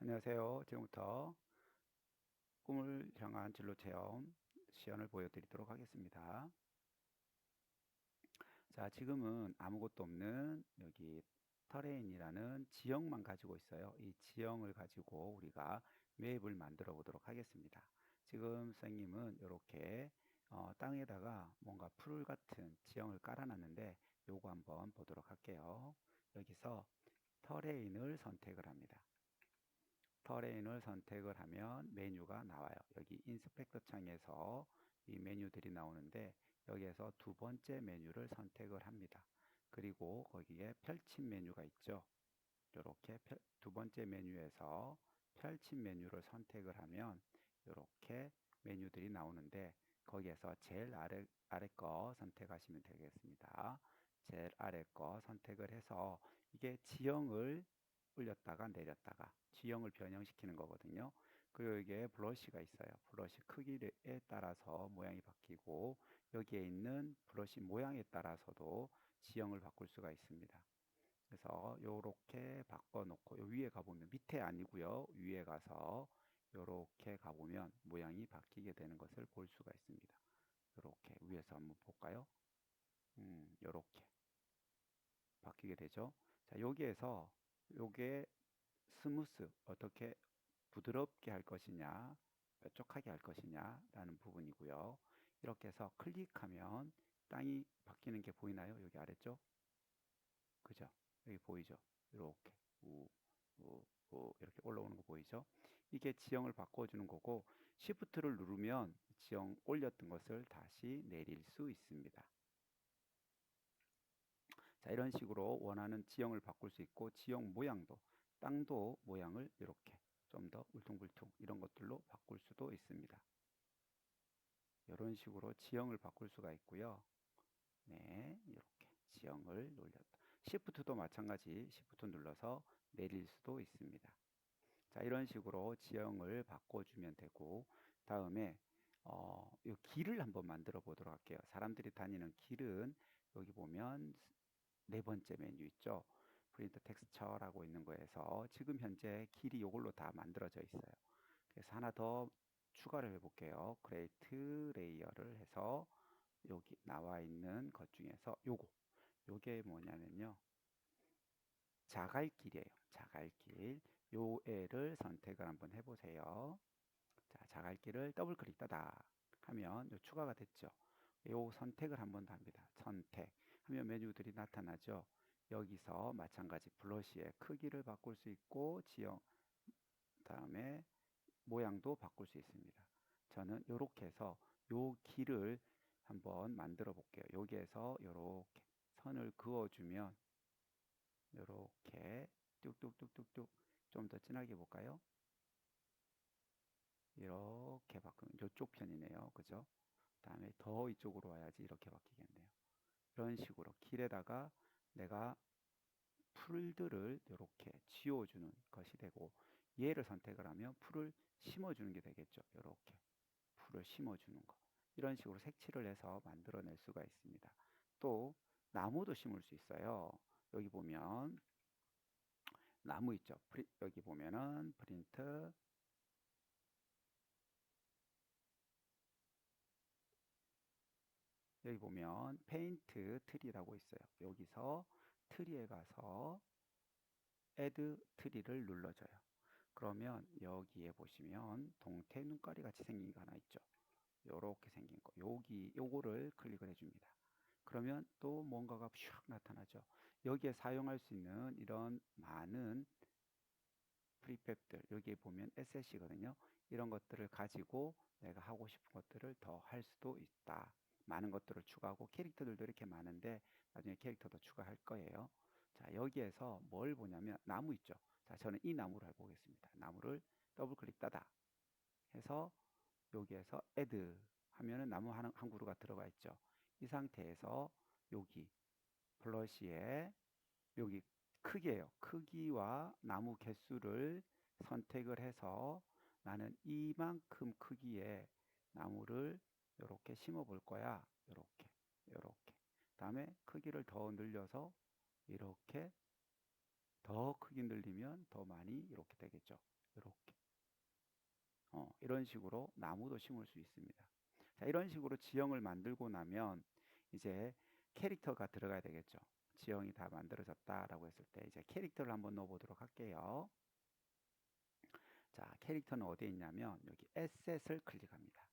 안녕하세요. 지금부터 꿈을 향한 진로 체험 시연을 보여드리도록 하겠습니다. 자, 지금은 아무것도 없는 여기 터레인이라는 지형만 가지고 있어요. 이 지형을 가지고 우리가 맵을 만들어 보도록 하겠습니다. 지금 선생님은 이렇게 땅에다가 뭔가 풀 같은 지형을 깔아놨는데 요거 한번 보도록 할게요. 여기서 터레인을 선택을 합니다. 터레인을 선택을 하면 메뉴가 나와요. 여기 인스펙터 창에서 이 메뉴들이 나오는데 여기에서 두 번째 메뉴를 선택을 합니다. 그리고 거기에 펼침 메뉴가 있죠. 이렇게 두 번째 메뉴에서 펼침 메뉴를 선택을 하면 이렇게 메뉴들이 나오는데 거기에서 제일 아래 거 선택하시면 되겠습니다. 제일 아래 거 선택을 해서 이게 지형을 올렸다가 내렸다가 지형을 변형시키는 거거든요. 그리고 여기에 브러쉬가 있어요. 브러쉬 크기에 따라서 모양이 바뀌고 여기에 있는 브러쉬 모양에 따라서도 지형을 바꿀 수가 있습니다. 그래서 요렇게 바꿔 놓고 요 위에 가보면 밑에 아니고요. 위에 가서 요렇게 가보면 모양이 바뀌게 되는 것을 볼 수가 있습니다. 요렇게 위에서 한번 볼까요? 요렇게 바뀌게 되죠. 자, 여기에서 요게 스무스 어떻게 부드럽게 할 것이냐 뾰족하게 할 것이냐 라는 부분이고요. 이렇게 해서 클릭하면 땅이 바뀌는 게 보이나요? 여기 아래쪽 그죠? 여기 보이죠? 이렇게 이렇게 올라오는 거 보이죠? 이게 지형을 바꿔주는 거고 Shift를 누르면 지형 올렸던 것을 다시 내릴 수 있습니다. 자, 이런 식으로 원하는 지형을 바꿀 수 있고 지형 모양도 땅도 모양을 이렇게 좀 더 울퉁불퉁 이런 것들로 바꿀 수도 있습니다. 이런 식으로 지형을 바꿀 수가 있고요. 네, 이렇게 지형을 눌렸다. Shift도 마찬가지 Shift 눌러서 내릴 수도 있습니다. 자, 이런 식으로 지형을 바꿔주면 되고 다음에 이 길을 한번 만들어 보도록 할게요. 사람들이 다니는 길은 여기 보면 네 번째 메뉴 있죠. 프린트 텍스처라고 있는 거에서 지금 현재 길이 이걸로 다 만들어져 있어요. 그래서 하나 더 추가를 해볼게요. 크레이트 레이어를 해서 여기 나와 있는 것 중에서 요게 뭐냐면요. 자갈길이에요. 자갈길. 요 애를 선택을 한번 해보세요. 자, 자갈길을 더블 클릭 따다 하면 요 추가가 됐죠. 요 선택을 한번 더 합니다. 선택 하면 메뉴들이 나타나죠. 여기서 마찬가지 브러쉬의 크기를 바꿀 수 있고 지형 다음에 모양도 바꿀 수 있습니다. 저는 이렇게 해서 요 길을 한번 만들어 볼게요. 여기에서 이렇게 선을 그어주면 이렇게 뚝뚝뚝뚝뚝 좀 더 진하게 볼까요? 이렇게 바꾸면 이쪽 편이네요. 그죠? 다음에 더 이쪽으로 와야지 이렇게 바뀌겠네요. 이런 식으로 길에다가 내가 풀들을 이렇게 지워주는 것이 되고 얘를 선택을 하면 풀을 심어주는 게 되겠죠. 이렇게 풀을 심어주는 거. 이런 식으로 색칠을 해서 만들어낼 수가 있습니다. 또 나무도 심을 수 있어요. 여기 보면 나무 있죠. 여기 보면은 프린트 여기 보면 페인트 트리라고 있어요. 여기서 트리에 가서 add 트리를 눌러줘요. 그러면 여기에 보시면 동태 눈깔이 같이 생긴 거 하나 있죠. 요렇게 생긴 거 요거를 클릭을 해줍니다. 그러면 또 뭔가가 슉 나타나죠. 여기에 사용할 수 있는 이런 많은 프리팹들 여기에 보면 SS이거든요. 이런 것들을 가지고 내가 하고 싶은 것들을 더 할 수도 있다. 많은 것들을 추가하고 캐릭터들도 이렇게 많은데 나중에 캐릭터도 추가할 거예요. 자, 여기에서 뭘 보냐면 나무 있죠. 자, 저는 이 나무를 해보겠습니다. 나무를 더블 클릭 따다 해서 여기에서 add 하면은 나무 한 그루가 들어가 있죠. 이 상태에서 여기 블러시에 여기 크기예요. 크기와 나무 개수를 선택을 해서 나는 이만큼 크기의 나무를 이렇게 심어 볼 거야. 이렇게 다음에 크기를 더 늘려서 이렇게 더 크게 늘리면 더 많이 이렇게 되겠죠. 이렇게. 이런 식으로 나무도 심을 수 있습니다. 자, 이런 식으로 지형을 만들고 나면 이제 캐릭터가 들어가야 되겠죠. 지형이 다 만들어졌다라고 했을 때 이제 캐릭터를 한번 넣어보도록 할게요. 자, 캐릭터는 어디에 있냐면 여기 에셋을 클릭합니다.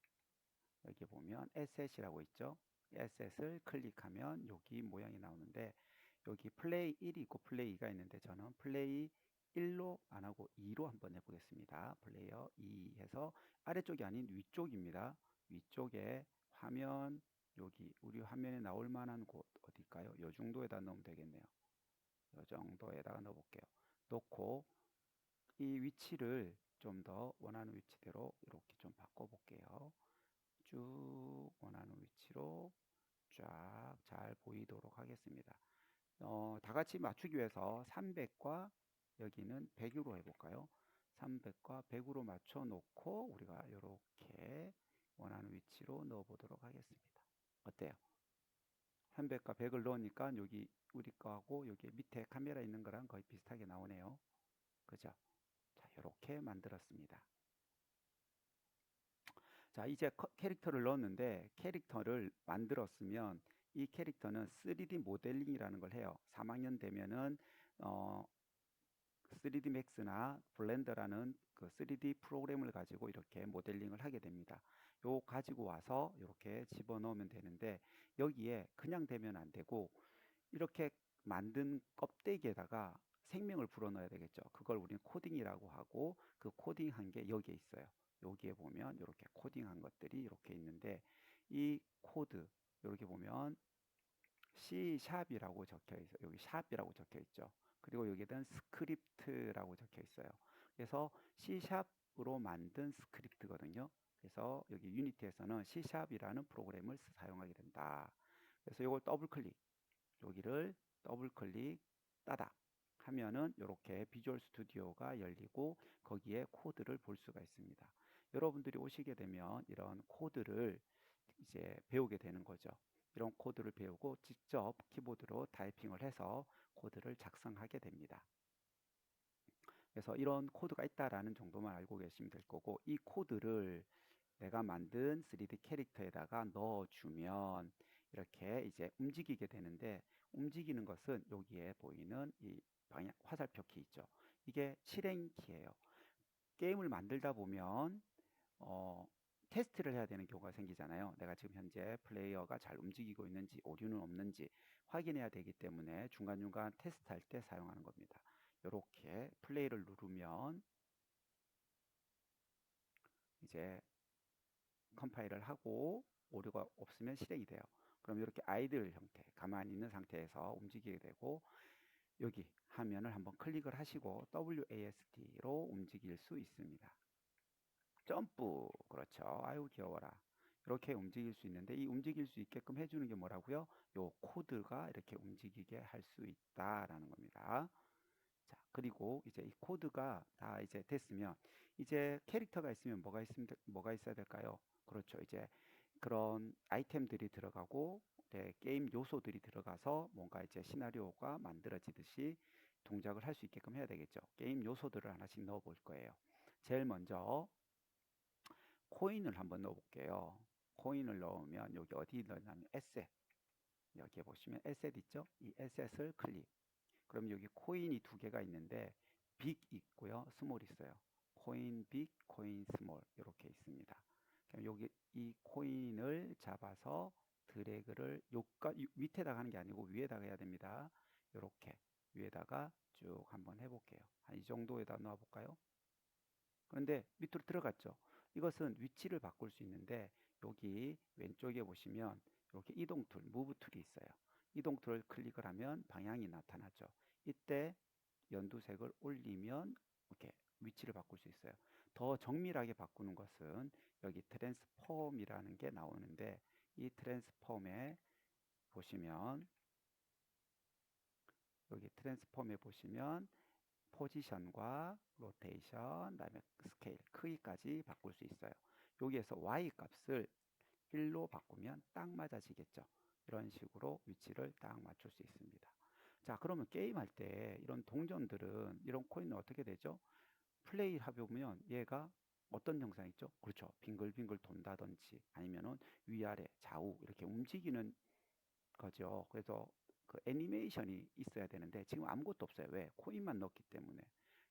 여기 보면 에셋이라고 있죠. 에셋을 클릭하면 여기 모양이 나오는데 여기 플레이 1이 있고 플레이 2가 있는데 저는 플레이 1로 안 하고 2로 한번 해보겠습니다. 플레이어 2 해서 아래쪽이 아닌 위쪽입니다. 위쪽에 화면 여기 우리 화면에 나올 만한 곳 어딜까요? 요 정도에다 넣으면 되겠네요. 요 정도에다가 넣어볼게요. 놓고 이 위치를 좀 더 원하는 위치대로 이렇게 좀 바꿔볼게요. 쭉 원하는 위치로 쫙 잘 보이도록 하겠습니다. 다 같이 맞추기 위해서 300과 여기는 100으로 해볼까요? 300과 100으로 맞춰 놓고 우리가 이렇게 원하는 위치로 넣어 보도록 하겠습니다. 어때요? 300과 100을 넣으니까 여기 우리 거하고 여기 밑에 카메라 있는 거랑 거의 비슷하게 나오네요. 그죠? 자, 이렇게 만들었습니다. 자, 이제 캐릭터를 넣었는데 캐릭터를 만들었으면 이 캐릭터는 3D 모델링이라는 걸 해요. 3학년 되면은 3D Max나 블렌더라는 그 3D 프로그램을 가지고 이렇게 모델링을 하게 됩니다. 요 가지고 와서 이렇게 집어넣으면 되는데 여기에 그냥 되면 안 되고 이렇게 만든 껍데기에다가 생명을 불어넣어야 되겠죠. 그걸 우리는 코딩이라고 하고 그 코딩한 게 여기에 있어요. 여기에 보면 이렇게 코딩한 것들이 이렇게 있는데 이 코드 이렇게 보면 C 샵이라고 적혀 있어요. 여기 샵이라고 적혀 있죠. 그리고 여기에는 스크립트라고 적혀 있어요. 그래서 C 샵으로 만든 스크립트거든요. 그래서 여기 유니티에서는 C 샵이라는 프로그램을 사용하게 된다. 그래서 이걸 더블 클릭, 여기를 더블 클릭 따닥 하면은 이렇게 비주얼 스튜디오가 열리고 거기에 코드를 볼 수가 있습니다. 여러분들이 오시게 되면 이런 코드를 이제 배우게 되는 거죠. 이런 코드를 배우고 직접 키보드로 타이핑을 해서 코드를 작성하게 됩니다. 그래서 이런 코드가 있다라는 정도만 알고 계시면 될 거고 이 코드를 내가 만든 3D 캐릭터에다가 넣어주면 이렇게 이제 움직이게 되는데 움직이는 것은 여기에 보이는 이 방향 화살표 키 있죠. 이게 실행 키예요. 게임을 만들다 보면 어, 테스트를 해야 되는 경우가 생기잖아요. 내가 지금 현재 플레이어가 잘 움직이고 있는지 오류는 없는지 확인해야 되기 때문에 중간중간 테스트할 때 사용하는 겁니다. 이렇게 플레이를 누르면 이제 컴파일을 하고 오류가 없으면 실행이 돼요. 그럼 이렇게 아이들 형태, 가만히 있는 상태에서 움직이게 되고 여기 화면을 한번 클릭을 하시고 WASD로 움직일 수 있습니다. 점프, 그렇죠. 아유 귀여워라. 이렇게 움직일 수 있는데 이 움직일 수 있게끔 해주는 게 뭐라고요? 요 코드가 이렇게 움직이게 할 수 있다라는 겁니다. 자, 그리고 이제 이 코드가 다 이제 됐으면 이제 캐릭터가 있으면 뭐가 있어야 될까요? 그렇죠. 이제 그런 아이템들이 들어가고 네, 게임 요소들이 들어가서 뭔가 이제 시나리오가 만들어지듯이 동작을 할 수 있게끔 해야 되겠죠. 게임 요소들을 하나씩 넣어 볼 거예요. 제일 먼저 코인을 한번 넣어 볼게요. 코인을 넣으면 여기 어디 넣냐면 에셋. 여기에 보시면 에셋 있죠? 이 에셋을 클릭. 그럼 여기 코인이 두 개가 있는데 빅 있고요. 스몰 있어요. 코인 빅, 코인 스몰 이렇게 있습니다. 그럼 여기 이 코인을 잡아서 드래그를 밑에다가 하는 게 아니고 위에다가 해야 됩니다. 이렇게 위에다가 쭉 한번 해볼게요. 한 이 정도에다 놔 볼까요? 그런데 밑으로 들어갔죠. 이것은 위치를 바꿀 수 있는데 여기 왼쪽에 보시면 이렇게 이동 툴, 무브 툴이 있어요. 이동 툴을 클릭을 하면 방향이 나타나죠. 이때 연두색을 올리면 이렇게 위치를 바꿀 수 있어요. 더 정밀하게 바꾸는 것은 여기 트랜스폼이라는 게 나오는데 이 트랜스폼에 보시면 여기 트랜스폼에 보시면 포지션과 로테이션, 그다음에 스케일, 크기까지 바꿀 수 있어요. 여기에서 Y 값을 1로 바꾸면 딱 맞아지겠죠. 이런 식으로 위치를 딱 맞출 수 있습니다. 자, 그러면 게임할 때 이런 동전들은, 이런 코인은 어떻게 되죠? 플레이 해보면 얘가 어떤 형상이 있죠? 그렇죠. 빙글빙글 돈다든지 아니면은 위아래 좌우 이렇게 움직이는 거죠. 그래서 그 애니메이션이 있어야 되는데 지금 아무것도 없어요. 왜? 코인만 넣었기 때문에.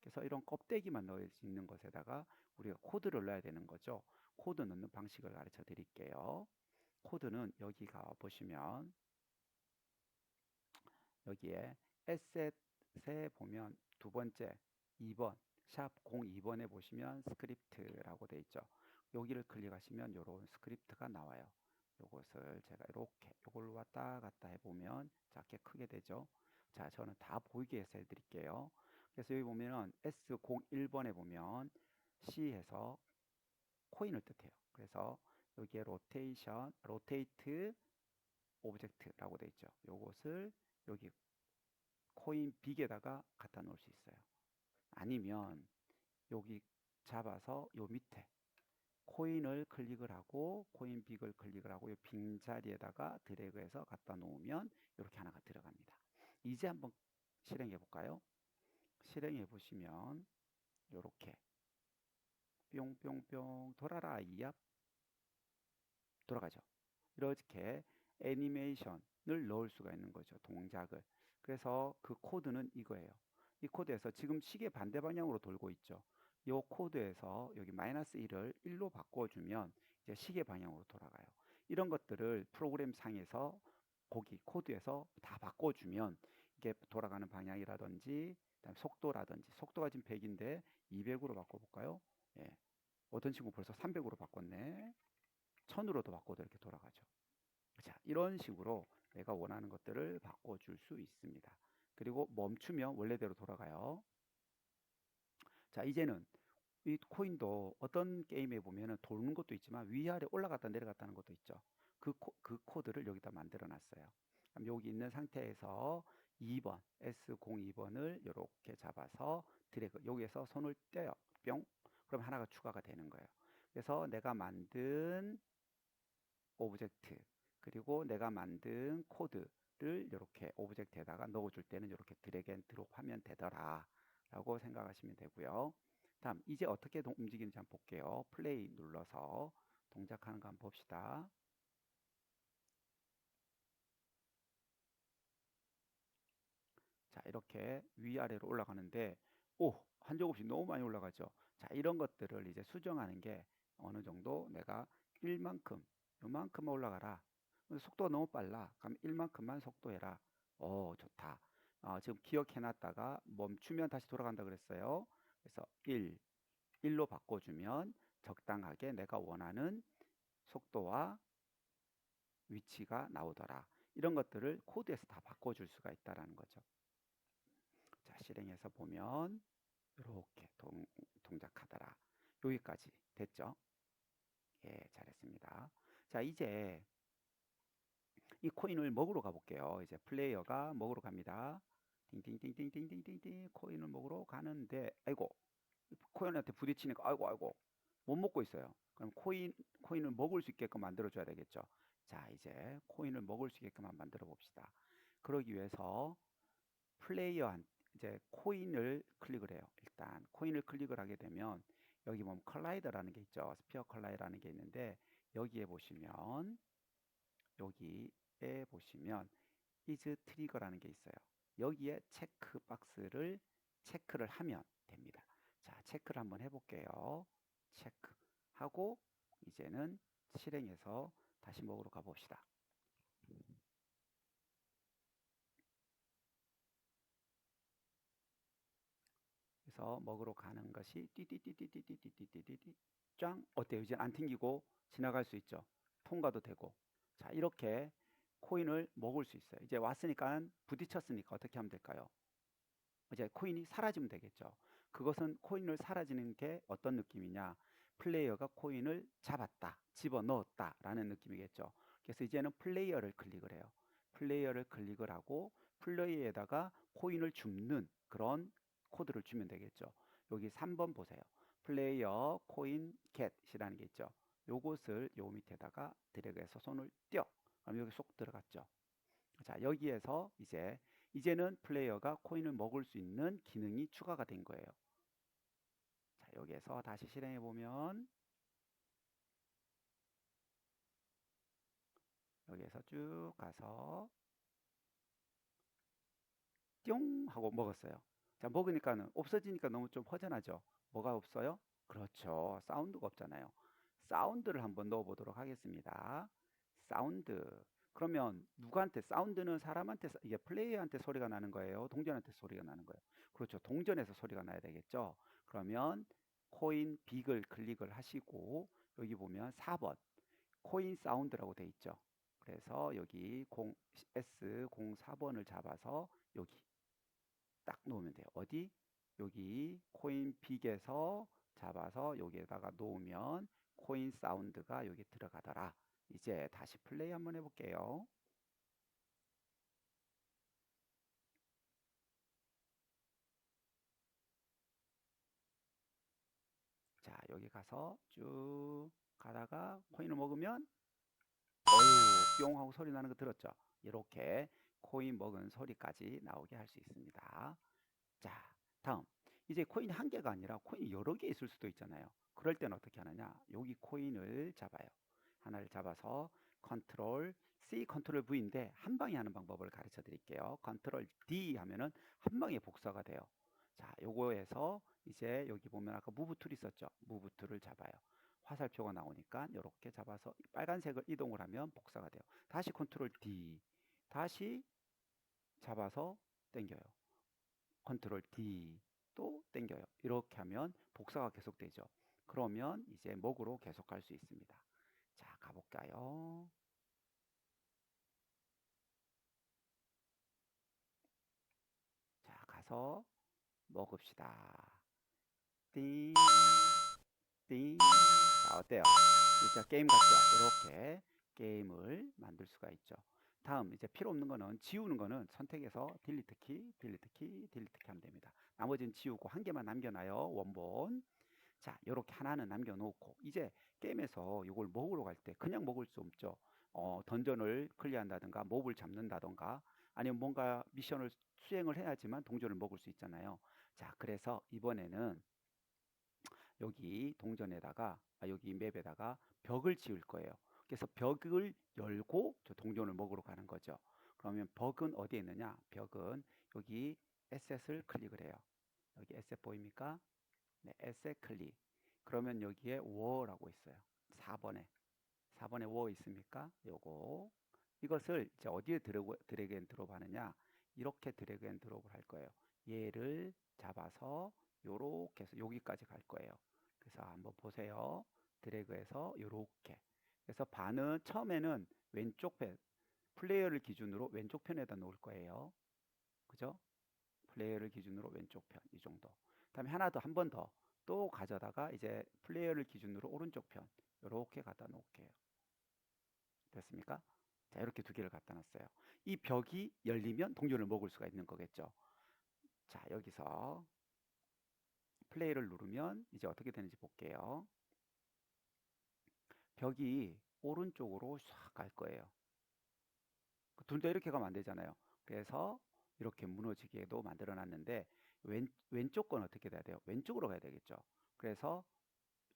그래서 이런 껍데기만 넣을 수 있는 것에다가 우리가 코드를 넣어야 되는 거죠. 코드 넣는 방식을 가르쳐 드릴게요. 코드는 여기 가 보시면 여기에 에셋에 보면 두 번째 2번 샵 02번에 보시면 스크립트라고 돼 있죠. 여기를 클릭하시면 이런 스크립트가 나와요. 요것을 제가 이렇게 요걸 왔다 갔다 해보면 작게 크게 되죠. 자, 저는 다 보이게 해서 해드릴게요. 그래서 여기 보면은 S01번에 보면 C에서 코인을 뜻해요. 그래서 여기에 로테이션, 로테이트 오브젝트라고 돼 있죠. 요것을 여기 코인 빅에다가 갖다 놓을 수 있어요. 아니면 여기 잡아서 요 밑에 코인을 클릭을 하고 코인 빅을 클릭을 하고 이 빈자리에다가 드래그해서 갖다 놓으면 이렇게 하나가 들어갑니다. 이제 한번 실행해 볼까요? 실행해 보시면 이렇게 뿅뿅뿅 돌아라 이압 돌아가죠. 이렇게 애니메이션을 넣을 수가 있는 거죠. 동작을. 그래서 그 코드는 이거예요. 이 코드에서 지금 시계 반대 방향으로 돌고 있죠. 이 코드에서 여기 마이너스 1을 1로 바꿔주면 이제 시계 방향으로 돌아가요. 이런 것들을 프로그램 상에서 거기 코드에서 다 바꿔주면 이게 돌아가는 방향이라든지 그다음에 속도라든지 속도가 지금 100인데 200으로 바꿔볼까요? 예. 어떤 친구 벌써 300으로 바꿨네. 1000으로도 바꿔도 이렇게 돌아가죠. 자, 이런 식으로 내가 원하는 것들을 바꿔줄 수 있습니다. 그리고 멈추면 원래대로 돌아가요. 자, 이제는 이 코인도 어떤 게임에 보면은 도는 것도 있지만 위아래 올라갔다 내려갔다 하는 것도 있죠. 그 코드를 여기다 만들어 놨어요. 그럼 여기 있는 상태에서 2번, S02번을 이렇게 잡아서 드래그, 여기에서 손을 떼요. 뿅. 그럼 하나가 추가가 되는 거예요. 그래서 내가 만든 오브젝트 그리고 내가 만든 코드를 이렇게 오브젝트에다가 넣어줄 때는 이렇게 드래그 앤 드롭 하면 되더라 라고 생각하시면 되고요. 다음 이제 어떻게 움직이는지 한번 볼게요. 플레이 눌러서 동작하는 거 한번 봅시다. 자, 이렇게 위아래로 올라가는데 오, 한 적 없이 너무 많이 올라가죠. 자, 이런 것들을 이제 수정하는 게 어느 정도 내가 1만큼 요만큼만 올라가라. 속도가 너무 빨라. 그럼 1만큼만 속도해라. 오, 좋다. 지금 기억해 놨다가 멈추면 다시 돌아간다 그랬어요. 그래서 1로 바꿔주면 적당하게 내가 원하는 속도와 위치가 나오더라. 이런 것들을 코드에서 다 바꿔줄 수가 있다라는 거죠. 자, 실행해서 보면 이렇게 동작하더라. 여기까지 됐죠? 예, 잘했습니다. 자, 이제 이 코인을 먹으러 가볼게요. 이제 플레이어가 먹으러 갑니다. 띵띵띵띵띵띵띵띵 코인을 먹으러 가는데 아이고 코인한테 부딪히니까 아이고 못 먹고 있어요. 그럼 코인을 먹을 수 있게끔 만들어 줘야 되겠죠. 자, 이제 코인을 먹을 수 있게끔 한번 만들어 봅시다. 그러기 위해서 플레이어한 이제 코인을 클릭을 해요. 일단 코인을 클릭을 하게 되면 여기 보면 컬라이더라는 게 있죠. 스피어 컬라이더라는 게 있는데 여기에 보시면 여기에 보시면 is 트리거라는 게 있어요. 여기에 체크 박스를 체크를 하면 됩니다. 자, 체크를 한번 해볼게요. 체크하고 이제는 실행해서 다시 먹으러 가봅시다. 그래서 먹으러 가는 것이 띠띠띠띠띠띠띠띠띠띠 짱 어때요? 이제 안 튕기고 지나갈 수 있죠. 통과도 되고. 자, 이렇게 코인을 먹을 수 있어요. 이제 왔으니까 부딪혔으니까 어떻게 하면 될까요? 이제 코인이 사라지면 되겠죠. 그것은 코인을 사라지는 게 어떤 느낌이냐? 플레이어가 코인을 잡았다, 집어넣었다 라는 느낌이겠죠. 그래서 이제는 플레이어를 클릭을 해요. 플레이어를 클릭을 하고 플레이어에다가 코인을 줍는 그런 코드를 주면 되겠죠. 여기 3번 보세요. 플레이어 코인 겟이라는 게 있죠. 요것을 요 밑에다가 드래그해서 손을 띄어. 그럼 여기 쏙 들어갔죠. 자, 여기에서 이제 이제는 플레이어가 코인을 먹을 수 있는 기능이 추가가 된 거예요. 자, 여기에서 다시 실행해 보면 여기에서 쭉 가서 뿅 하고 먹었어요. 자, 먹으니까는 없어지니까 너무 좀 허전하죠. 뭐가 없어요? 그렇죠. 사운드가 없잖아요. 사운드를 한번 넣어 보도록 하겠습니다. 사운드. 그러면 누구한테 사운드는 사람한테 이게 플레이어한테 소리가 나는 거예요. 동전한테 소리가 나는 거예요. 그렇죠. 동전에서 소리가 나야 되겠죠. 그러면 코인 빅을 클릭을 하시고 여기 보면 4번 코인 사운드라고 돼 있죠. 그래서 여기 S04번을 잡아서 여기 딱 놓으면 돼요. 어디? 여기 코인 빅에서 잡아서 여기에다가 놓으면 코인 사운드가 여기 들어가더라. 이제 다시 플레이 한번 해볼게요. 자, 여기 가서 쭉 가다가 코인을 먹으면 어유 뿅 하고 소리 나는 거 들었죠? 이렇게 코인 먹은 소리까지 나오게 할 수 있습니다. 자, 다음. 이제 코인이 한 개가 아니라 코인이 여러 개 있을 수도 있잖아요. 그럴 때는 어떻게 하느냐? 여기 코인을 잡아요. 하나를 잡아서 컨트롤 C, 컨트롤 V인데 한 방에 하는 방법을 가르쳐 드릴게요. 컨트롤 D 하면은 한 방에 복사가 돼요. 자, 요거에서 이제 여기 보면 아까 무브 툴 있었죠? 무브 툴을 잡아요. 화살표가 나오니까 이렇게 잡아서 빨간색을 이동을 하면 복사가 돼요. 다시 컨트롤 D, 다시 잡아서 당겨요. 컨트롤 D 또 당겨요. 이렇게 하면 복사가 계속되죠. 그러면 이제 목으로 계속할 수 있습니다. 자, 가볼까요? 자, 가서 먹읍시다. 띵, 띵. 자, 어때요? 진짜 게임 같죠? 이렇게 게임을 만들 수가 있죠. 다음, 이제 필요 없는 거는 지우는 거는 선택해서 딜리트 키, 딜리트 키, 딜리트 키 하면 됩니다. 나머지는 지우고 한 개만 남겨놔요. 원본. 자, 요렇게 하나는 남겨놓고 이제 게임에서 이걸 먹으러 갈 때 그냥 먹을 수 없죠. 던전을 클리어한다든가 몹을 잡는다든가 아니면 뭔가 미션을 수행을 해야지만 동전을 먹을 수 있잖아요. 자, 그래서 이번에는 여기 동전에다가 여기 맵에다가 벽을 지을 거예요. 그래서 벽을 열고 저 동전을 먹으러 가는 거죠. 그러면 벽은 어디에 있느냐? 벽은 여기 에셋을 클릭을 해요. 여기 에셋 보입니까? 네, 에셋 클릭. 그러면 여기에 워라고 있어요. 4번에. 4번에 워 있습니까? 요거. 이것을 이제 어디에 드래그 앤 드롭 하느냐? 이렇게 드래그 앤 드롭을 할 거예요. 얘를 잡아서 요렇게 해서 여기까지 갈 거예요. 그래서 한번 보세요. 드래그해서 요렇게. 그래서 반은 처음에는 왼쪽 편, 플레이어를 기준으로 왼쪽 편에다 놓을 거예요. 그죠? 플레이어를 기준으로 왼쪽 편 이 정도. 그다음에 하나 더 한 번 더 또 가져다가 이제 플레이어를 기준으로 오른쪽 편 이렇게 갖다 놓을게요. 됐습니까? 자, 이렇게 두 개를 갖다 놨어요. 이 벽이 열리면 동전을 먹을 수가 있는 거겠죠. 자, 여기서 플레이를 누르면 이제 어떻게 되는지 볼게요. 벽이 오른쪽으로 싹 갈 거예요. 둘 다 이렇게 가면 안 되잖아요. 그래서 이렇게 무너지게도 만들어 놨는데 왼쪽 건 어떻게 돼야 돼요? 왼쪽으로 가야 되겠죠. 그래서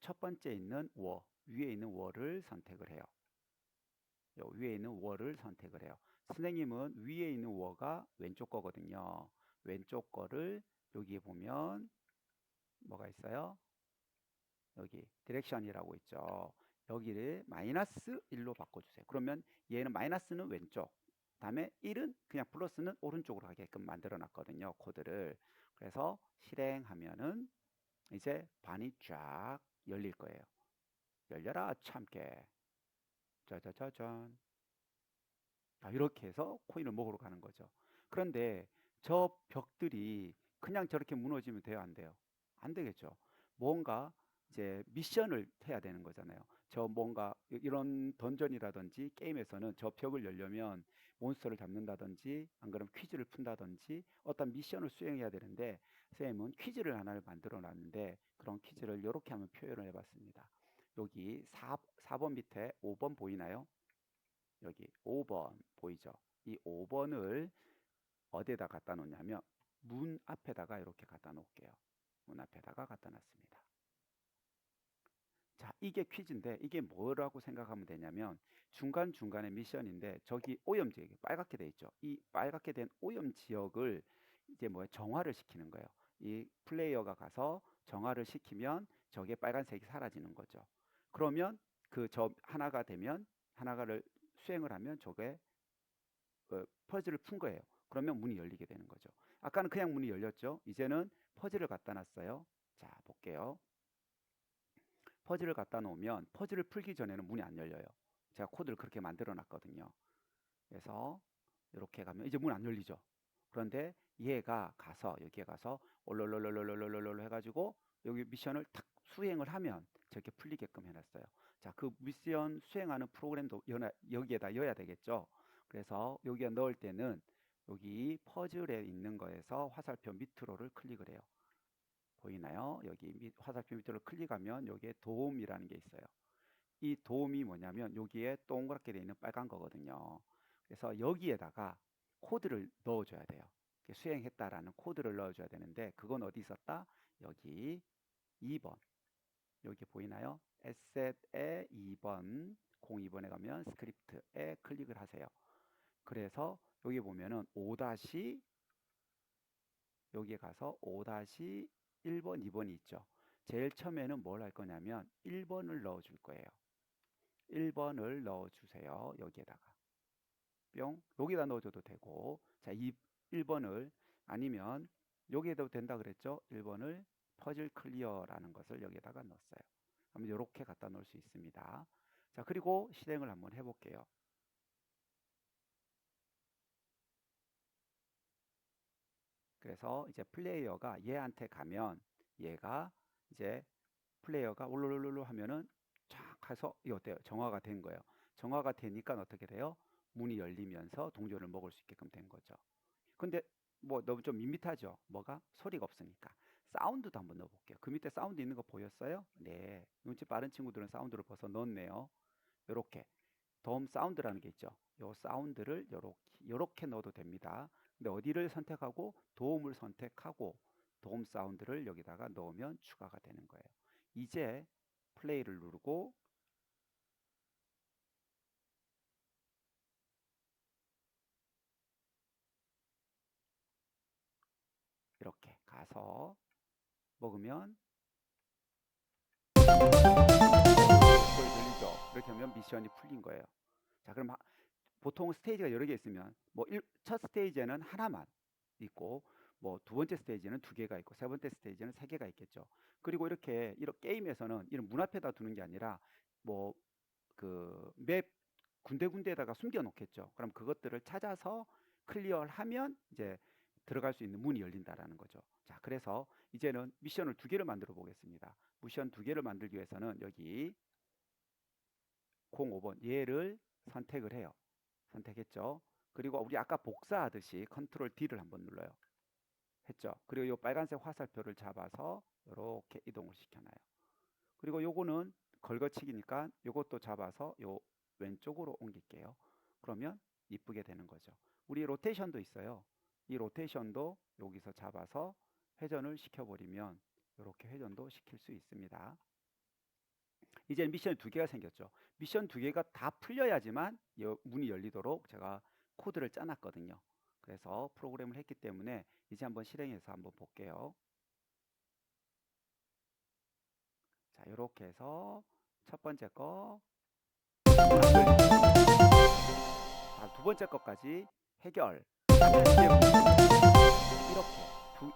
첫 번째 있는 위에 있는 월을 선택을 해요. 요 위에 있는 월을 선택을 해요. 선생님은 위에 있는 워가 왼쪽 거거든요. 왼쪽 거를 여기에 보면 뭐가 있어요? 여기 디렉션이라고 있죠. 여기를 마이너스 1로 바꿔주세요. 그러면 얘는 마이너스는 왼쪽, 다음에 1은 그냥 플러스는 오른쪽으로 가게끔 만들어 놨거든요. 코드를. 그래서 실행하면은 이제 반이 쫙 열릴 거예요. 열려라 참깨. 짜자자잔. 이렇게 해서 코인을 먹으러 가는 거죠. 그런데 저 벽들이 그냥 저렇게 무너지면 돼요, 안 돼요? 안 되겠죠. 뭔가 이제 미션을 해야 되는 거잖아요. 저 뭔가 이런 던전이라든지 게임에서는 저 벽을 열려면 몬스터를 잡는다든지 안 그러면 퀴즈를 푼다든지 어떤 미션을 수행해야 되는데 선생님은 퀴즈를 하나를 만들어 놨는데 그런 퀴즈를 이렇게 한번 표현을 해봤습니다. 여기 4번 밑에 5번 보이나요? 여기 5번 보이죠? 이 5번을 어디에다 갖다 놓냐면 문 앞에다가 이렇게 갖다 놓을게요. 문 앞에다가 갖다 놨습니다. 자, 이게 퀴즈인데 이게 뭐라고 생각하면 되냐면 중간중간에 미션인데 저기 오염 지역이 빨갛게 돼 있죠. 이 빨갛게 된 오염 지역을 이제 뭐 정화를 시키는 거예요. 이 플레이어가 가서 정화를 시키면 저게 빨간색이 사라지는 거죠. 그러면 그 저 하나가 되면 하나가를 수행을 하면 저게 퍼즐을 푼 거예요. 그러면 문이 열리게 되는 거죠. 아까는 그냥 문이 열렸죠. 이제는 퍼즐을 갖다 놨어요. 자, 볼게요. 퍼즐을 갖다 놓으면 퍼즐을 풀기 전에는 문이 안 열려요. 제가 코드를 그렇게 만들어 놨거든요. 그래서 이렇게 가면 이제 문 안 열리죠. 그런데 얘가 가서 여기에 가서 올롤롤롤롤롤롤 해가지고 여기 미션을 탁 수행을 하면 저렇게 풀리게끔 해놨어요. 자, 그 미션 수행하는 프로그램도 여기에다 넣어야 되겠죠. 그래서 여기에 넣을 때는 여기 퍼즐에 있는 거에서 화살표 밑으로를 클릭을 해요. 보이나요? 여기 화살표 밑으로 클릭하면 여기에 도움이라는 게 있어요. 이 도움이 뭐냐면 여기에 동그랗게 되어 있는 빨간 거거든요. 그래서 여기에다가 코드를 넣어줘야 돼요. 수행했다라는 코드를 넣어줘야 되는데 그건 어디 있었다? 여기 2번. 여기 보이나요? 에셋의 2번, 02번에 가면 스크립트에 클릭을 하세요. 그래서 여기 보면은 5- 여기에 가서 5-1번, 2번이 있죠. 제일 처음에는 뭘 할 거냐면 1번을 넣어 줄 거예요. 1번을 넣어 주세요. 여기에다가. 뿅. 여기다 넣어줘도 되고. 자, 1번을 아니면 여기에도 된다 그랬죠? 1번을 퍼즐 클리어라는 것을 여기에다가 넣었어요. 그러면 이렇게 갖다 놓을 수 있습니다. 자, 그리고 실행을 한번 해볼게요. 그래서 이제 플레이어가 얘한테 가면 얘가 이제 플레이어가 울룰룰룰 하면은 쫙 해서 이 어때요? 정화가 된 거예요. 정화가 되니까 어떻게 돼요? 문이 열리면서 동전을 먹을 수 있게끔 된 거죠. 근데 뭐 너무 좀 밋밋하죠? 뭐가? 소리가 없으니까. 사운드도 한번 넣어볼게요. 그 밑에 사운드 있는 거 보였어요? 네. 눈치 빠른 친구들은 사운드를 벌써 넣었네요. 요렇게. 돔 사운드라는 게 있죠. 요 사운드를 요렇게 넣어도 됩니다. 근데 어디를 선택하고 도움을 선택하고 도움 사운드를 여기다가 넣으면 추가가 되는 거예요. 이제 플레이를 누르고 이렇게 가서 먹으면 소리 들리죠? 이렇게 하면 미션이 풀린 거예요. 자, 그럼 보통 스테이지가 여러 개 있으면 뭐 첫 스테이지에는 하나만 있고 뭐 두 번째 스테이지는 두 개가 있고 세 번째 스테이지는 세 개가 있겠죠. 그리고 이렇게 게임에서는 이런 문 앞에다 두는 게 아니라 뭐 그 맵 군데군데에다가 숨겨 놓겠죠. 그럼 그것들을 찾아서 클리어를 하면 이제 들어갈 수 있는 문이 열린다라는 거죠. 자, 그래서 이제는 미션을 두 개를 만들어 보겠습니다. 미션 두 개를 만들기 위해서는 여기 05번 얘를 선택을 해요. 선택했죠. 그리고 우리 아까 복사하듯이 컨트롤 D를 한번 눌러요. 했죠. 그리고 이 빨간색 화살표를 잡아서 이렇게 이동을 시켜놔요. 그리고 요거는 걸거치기니까 요것도 잡아서 요 왼쪽으로 옮길게요. 그러면 이쁘게 되는 거죠. 우리 로테이션도 있어요. 이 로테이션도 여기서 잡아서 회전을 시켜버리면 이렇게 회전도 시킬 수 있습니다. 이제 미션 두 개가 생겼죠. 미션 두 개가 다 풀려야지만 문이 열리도록 제가 코드를 짜놨거든요. 그래서 프로그램을 했기 때문에 이제 한번 실행해서 한번 볼게요. 자, 이렇게 해서 첫 번째 거, 자, 두 번째 것까지 해결. 이렇게 두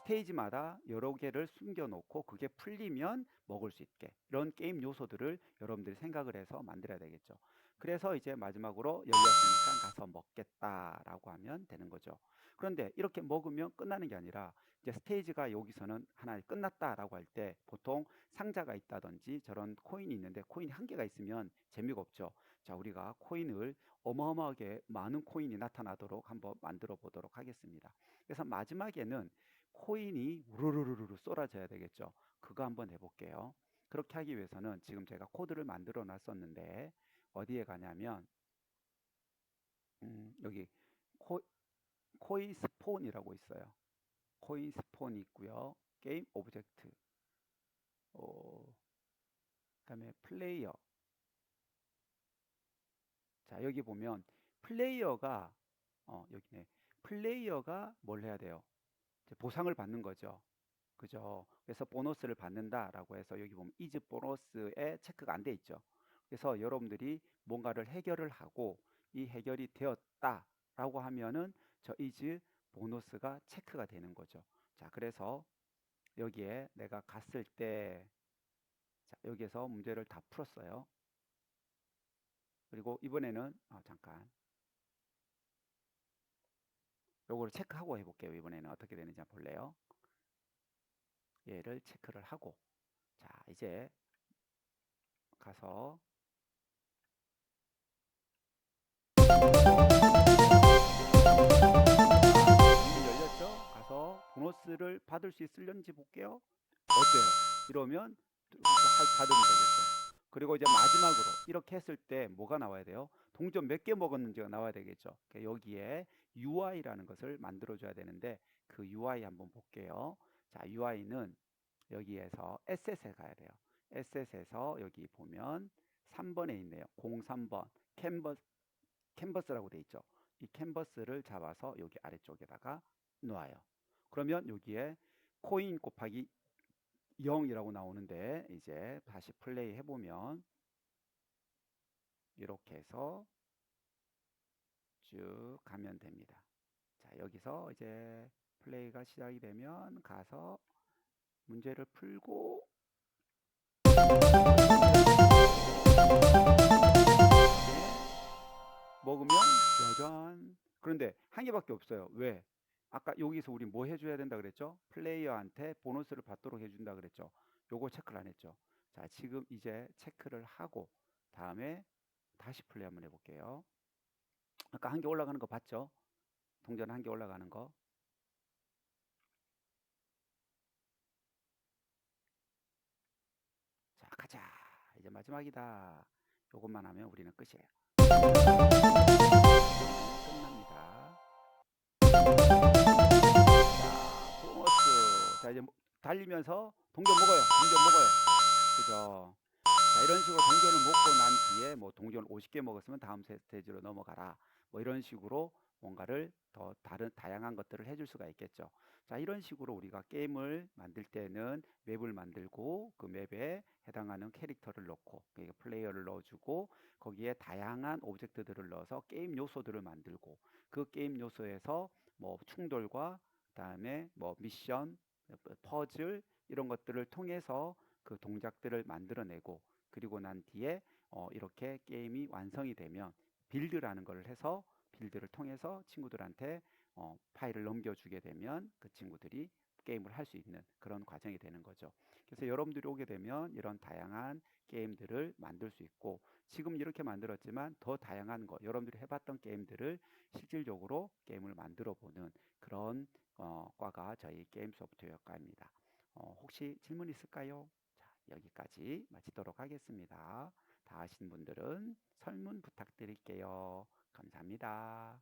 스테이지마다 여러 개를 숨겨놓고 그게 풀리면 먹을 수 있게 이런 게임 요소들을 여러분들이 생각을 해서 만들어야 되겠죠. 그래서 이제 마지막으로 열렸으니까 가서 먹겠다라고 하면 되는 거죠. 그런데 이렇게 먹으면 끝나는 게 아니라 이제 스테이지가 여기서는 하나 끝났다라고 할 때 보통 상자가 있다든지 저런 코인이 있는데 코인이 한 개가 있으면 재미가 없죠. 자, 우리가 코인을 어마어마하게 많은 코인이 나타나도록 한번 만들어 보도록 하겠습니다. 그래서 마지막에는 코인이 우르르르르 쏟아져야 되겠죠. 그거 한번 해볼게요. 그렇게 하기 위해서는 지금 제가 코드를 만들어 놨었는데 어디에 가냐면 여기 코인스폰이라고 있어요. 코인스폰이 있고요. 게임 오브젝트, 그다음에 플레이어. 자, 여기 보면 플레이어가 여기네. 플레이어가 뭘 해야 돼요? 이제 보상을 받는 거죠. 그죠? 그래서 보너스를 받는다라고 해서 여기 보면 이즈 보너스에 체크가 안 돼 있죠. 그래서 여러분들이 뭔가를 해결을 하고 이 해결이 되었다라고 하면은 저 이즈 보너스가 체크가 되는 거죠. 자, 그래서 여기에 내가 갔을 때, 자, 여기에서 문제를 다 풀었어요. 그리고 이번에는 잠깐 요거를 체크하고 해볼게요. 이번에는 어떻게 되는지 한번 볼래요? 얘를 체크를 하고, 자, 이제 가서 문이 열렸죠? 가서 보너스를 받을 수 있을런지 볼게요. 어때요? 이러면 받으면 되겠죠. 그리고 이제 마지막으로 이렇게 했을 때 뭐가 나와야 돼요? 동전 몇 개 먹었는지가 나와야 되겠죠. 여기에 UI라는 것을 만들어 줘야 되는데 그 UI 한번 볼게요. 자, UI는 여기에서 Asset에 가야 돼요. Asset에서 여기 보면 3번에 있네요. 03번 캔버스라고 돼 있죠. 이 캔버스를 잡아서 여기 아래쪽에다가 놓아요. 그러면 여기에 코인 곱하기 0이라고 나오는데 이제 다시 플레이 해보면 이렇게 해서 쭉 가면 됩니다. 자, 여기서 이제 플레이가 시작이 되면 가서 문제를 풀고 먹으면 짜잔. 그런데 한 개밖에 없어요. 왜? 아까 여기서 우리 뭐 해줘야 된다 그랬죠? 플레이어한테 보너스를 받도록 해준다 그랬죠? 요거 체크를 안 했죠? 자, 지금 이제 체크를 하고 다음에 다시 플레이 한번 해볼게요. 아까 한 개 올라가는 거 봤죠? 동전 한 개 올라가는 거. 자, 가자. 이제 마지막이다. 요것만 하면 우리는 끝이에요. 끝납니다. 자, 보너스. 자, 이제 달리면서 동전 먹어요. 동전 먹어요. 그죠? 자, 이런 식으로 동전을 먹고 난 뒤에 뭐 동전 50개 먹었으면 다음 스테이지로 넘어가라. 뭐 이런 식으로 뭔가를 더 다른 다양한 것들을 해줄 수가 있겠죠. 자, 이런 식으로 우리가 게임을 만들 때는 맵을 만들고 그 맵에 해당하는 캐릭터를 넣고 그러니까 플레이어를 넣어주고 거기에 다양한 오브젝트들을 넣어서 게임 요소들을 만들고 그 게임 요소에서 뭐 충돌과 그다음에 뭐 미션, 퍼즐 이런 것들을 통해서 그 동작들을 만들어내고 그리고 난 뒤에 이렇게 게임이 완성이 되면 빌드라는 걸 해서 빌드를 통해서 친구들한테 파일을 넘겨주게 되면 그 친구들이 게임을 할 수 있는 그런 과정이 되는 거죠. 그래서 여러분들이 오게 되면 이런 다양한 게임들을 만들 수 있고 지금 이렇게 만들었지만 더 다양한 거 여러분들이 해봤던 게임들을 실질적으로 게임을 만들어 보는 그런 과가 저희 게임 소프트웨어 과입니다. 혹시 질문 있을까요? 자, 여기까지 마치도록 하겠습니다. 다 하신 분들은 설문 부탁드릴게요. 감사합니다.